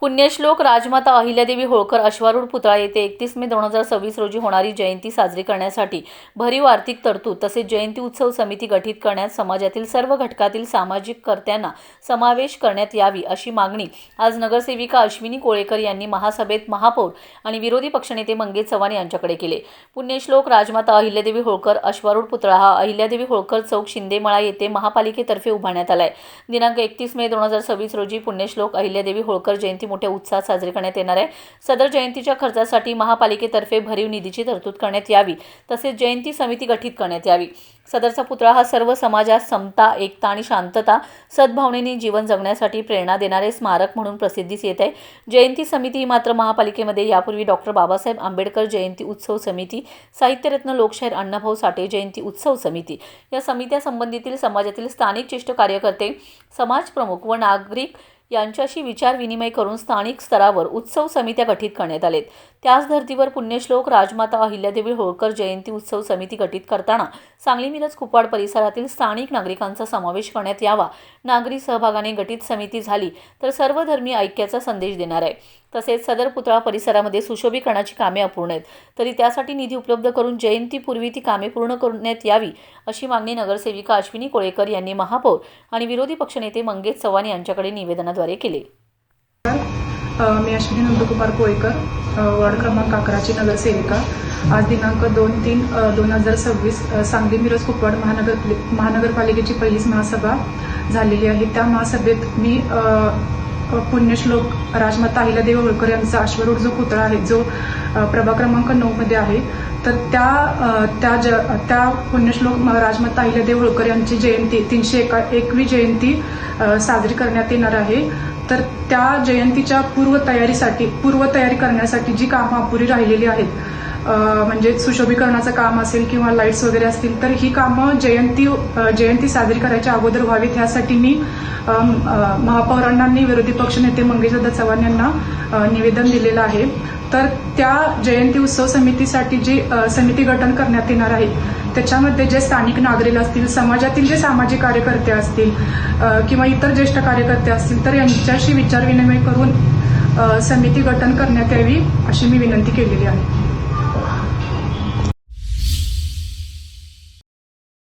पुण्यश्लोक राजमाता अहिल्यादेवी होळकर अश्वारूढ पुतळा येथे 31 मे 2026 रोजी होणारी जयंती साजरी करण्यासाठी भरीव आर्थिक तरतूद तसेच जयंती उत्सव समिती गठीत करण्यात समाजातील सर्व घटकातील सामाजिक कर्त्यांना समावेश करण्यात यावी अशी मागणी आज नगरसेविका अश्विनी कोळेकर यांनी महासभेत महापौर आणि विरोधी पक्षनेते मंगेश चव्हाण यांच्याकडे केले। पुण्यश्लोक राजमाता अहिल्यादेवी होळकर अश्वारूढ पुतळा हा अहिल्यादेवी होळकर चौक शिंदेमळा येथे महापालिकेतर्फे उभारण्यात आलाय। दिनांक 31 मे 2026 रोजी पुण्यश्लोक अहिल्यादेवी होळकर जयंती मोठ्या उत्साहात साजरी करण्यात येणार आहे। सदर जयंतीच्या खर्चासाठी महापालिकेतर्फे भरीव निधीची तरतूद करण्यात यावी तसेच जयंती समिती गठीत करण्यात यावी। सदरचा पुतळा हा सर्व समाजात समता, एकता आणि शांतता सद्भावनेने जीवन जगण्यासाठी प्रेरणा देणारे स्मारक म्हणून प्रसिद्धीस येत आहे। जयंती समिती ही मात्र महापालिकेमध्ये यापूर्वी डॉक्टर बाबासाहेब आंबेडकर जयंती उत्सव समिती, साहित्यरत्न लोकशाहीर अण्णाभाऊ साठे जयंती उत्सव समिती या समित्या संबंधितील समाजातील स्थानिक ज्येष्ठ कार्यकर्ते, समाजप्रमुख व नागरिक यांच्याशी विचार विनिमय करून स्थानिक स्तरावर उत्सव समित्या गठीत करण्यात आलेत। त्याच धर्तीवर पुण्यश्लोक राजमाता अहिल्यादेवी होळकर जयंती उत्सव समिती गठीत करताना सांगली मिरज कुपवाड परिसरातील स्थानिक नागरिकांचा समावेश करण्यात यावा। नागरी सहभागाने गठीत समिती झाली तर सर्व धर्मीय ऐक्याचा संदेश देणार आहे। तसेच सदर पुतळा परिसरामध्ये सुशोभीकरणाची कामे अपूर्ण आहेत तरी त्यासाठी निधी उपलब्ध करून जयंतीपूर्वी ती कामे पूर्ण करण्यात यावी अशी मागणी नगरसेविका अश्विनी कोळेकर यांनी महापौर आणि विरोधी पक्षनेते मंगेश चव्हाण यांच्याकडे निवेदनाद्वारे केले। मी अश्विनी नंदकुमार कोळेकर, वार्ड क्रमांक 11 ची नगरसेविका। आज दिनांक 2/3/2026 सांगली मिरज कुपवाड महानगरपालिकेची पहिलीच महासभा झालेली आहे। त्या महासभेत मी पुण्यश्लोक राजमाता अहिल्यादेवी होळकर यांचा अश्वारूढ जो पुतळा आहे जो प्रभाग क्रमांक 9 मध्ये आहे तर त्या पुण्यश्लोक राजमाता अहिल्यादेवी होळकर यांची जयंती 301वी जयंती साजरी करण्यात येणार आहे। तर त्या जयंतीच्या पूर्वतयारी करण्यासाठी जी कामं अपुरी राहिलेली आहेत म्हणजे सुशोभीकरणाचं काम असेल किंवा लाईट्स वगैरे असतील तर ही कामं जयंती साजरी करायच्या अगोदर व्हावीत ह्यासाठी मी महापौरांना आणि विरोधी पक्षनेते मंगेश चव्हाण यांना निवेदन दिलेलं आहे। तर त्या जयंती उत्सव समितीसाठी जी समिती गठन करण्यात येणार आहे त्याच्यामध्ये जे स्थानिक नागरिक असतील, समाजातील जे सामाजिक कार्यकर्ते असतील किंवा इतर ज्येष्ठ कार्यकर्ते असतील तर यांच्याशी विचार विनिमय करून समिती गठन करण्यात यावी अशी मी विनंती केलेली आहे।